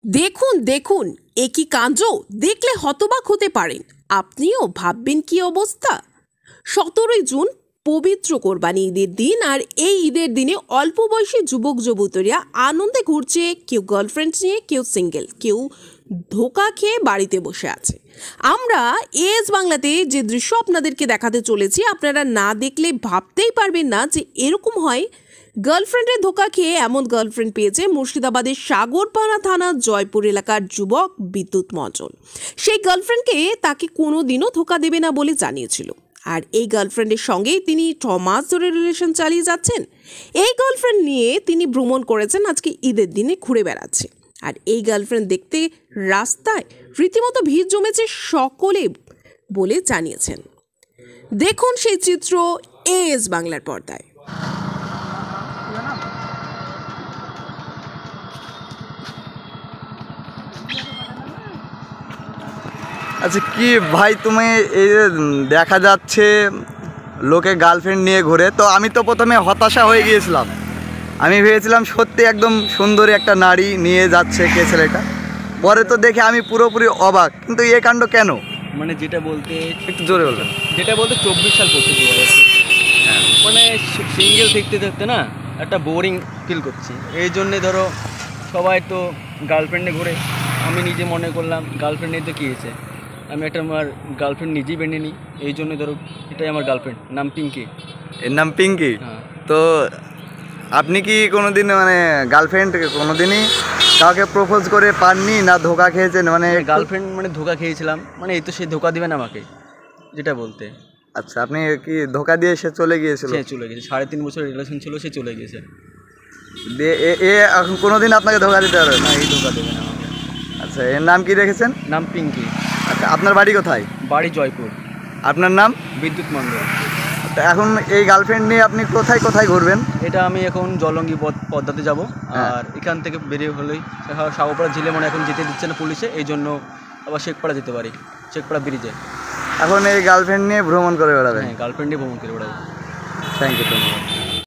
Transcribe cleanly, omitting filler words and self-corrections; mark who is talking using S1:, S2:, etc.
S1: দেখুন দেখুন, এ কি কাণ্ড! দেখলে হতবাক হতে পারেন। আপনিও ভাববেন কি অবস্থা। 17ই জুন পবিত্র কোরবানি ঈদের দিন, আর এই ঈদের দিনে অল্প বয়সী যুবক যুবতীরা আনন্দে ঘুরছে। কেউ গার্লফ্রেন্ড নিয়ে, কেউ সিঙ্গেল, কেউ ধোঁকা খেয়ে বাড়িতে বসে আছে। আমরা এস বাংলাতে যে দৃশ্য আপনাদেরকে দেখাতে চলেছি, আপনারা না দেখলে ভাবতেই পারবেন না যে এরকম হয়। গার্লফ্রেন্ডের ধোঁকা খেয়ে এমন গার্লফ্রেন্ড পেয়েছে মুর্শিদাবাদের সাগরপাড়া থানা জয়পুর এলাকার যুবক বিদ্যুৎ মণ্ডল। সেই গার্লফ্রেন্ডকে তাকে কোনোদিনও ধোঁকা দেবে না বলে জানিয়েছিল, আর এই গার্লফ্রেন্ডের সঙ্গেই তিনি 6 মাস ধরে রিলেশন চালিয়ে যাচ্ছেন। এই গার্লফ্রেন্ড নিয়ে তিনি ভ্রমণ করেছেন, আজকে ঈদের দিনে ঘুরে বেড়াচ্ছে। আর এই গার্লফ্রেন্ড দেখতে রাস্তায় রীতিমতো ভিড় জমেছে সকলে বলে জানিয়েছেন। দেখুন সেই চিত্র এস বাংলার পর্দায়।
S2: আচ্ছা কি ভাই, তুমি এই যে দেখা যাচ্ছে লোকে গার্লফ্রেন্ড নিয়ে ঘুরে, তো আমি তো প্রথমে হতাশা হয়ে গিয়েছিলাম। আমি ভেবেছিলাম সত্যি একদম সুন্দরী একটা নারী নিয়ে যাচ্ছে কে ছেলেটা। পরে তো দেখে আমি পুরোপুরি অবাক, কিন্তু এ কাণ্ড কেন?
S3: মানে যেটা বলতে
S2: একটু জোরে বলবেন।
S3: যেটা বলতে 24 সাল পড়তে মানে সিঙ্গেল থাকতে থাকতে না একটা বোরিং ফিল করছি। এই জন্যে ধরো সবাই তো গার্লফ্রেন্ডে ঘুরে, আমি নিজে মনে করলাম গার্লফ্রেন্ড নিয়ে তো কী হয়েছে, আমি একটা আমার গার্লফ্রেন্ড নিজেই বেঁধে নিই। এই জন্যে ধরো এটাই আমার গার্লফ্রেন্ড, নাম পিঙ্কি।
S2: এর নাম পিঙ্কি?
S3: হ্যাঁ।
S2: তো আপনি কি কোনোদিন মানে গার্লফ্রেন্ড কোনোদিনই কাউকে প্রপোজ করে পাননি, না ধোকা খেয়েছেন? মানে
S3: গার্লফ্রেন্ড মানে ধোকা খেয়েছিলাম, মানে এই তো সে ধোকা দিবে না আমাকে, যেটা বলতে।
S2: আচ্ছা, আপনি কি ধোকা দিয়ে সে চলে গিয়েছিল?
S3: সে চলে গেছে, 3.5 বছরের রিলেশন ছিল, সে চলে গেছে।
S2: এ এখন কোনোদিন আপনাকে ধোকা দিতে পারবে না?
S3: এই ধোকা দেবে না আমাকে।
S2: আচ্ছা, এর নাম কি রেখেছেন?
S3: নাম পিঙ্কি।
S2: আচ্ছা, আপনার বাড়ি কোথায়?
S3: বাড়ি জয়পুর।
S2: আপনার নাম?
S3: বিদ্যুৎ মণ্ডল।
S2: তো এখন এই গার্লফ্রেন্ড নিয়ে আপনি কোথায় কোথায় ঘুরবেন?
S3: এটা আমি এখন জলঙ্গি পদ্মাতে যাব,
S2: হ্যাঁ।
S3: আর এখান থেকে বেরিয়ে হলেই সাগরপাড়া ঝিলে মানে এখন যেতে দিচ্ছে না পুলিশে, এই জন্য আবার শেখপাড়া যেতে পারি, শেখপাড়া ব্রিজে।
S2: এখন এই গার্লফ্রেন্ড নিয়ে ভ্রমণ করে বেড়াবেন?
S3: হ্যাঁ, গার্লফ্রেন্ডে ভ্রমণ করে বেড়াবো।
S2: থ্যাংক ইউ, ধন্যবাদ।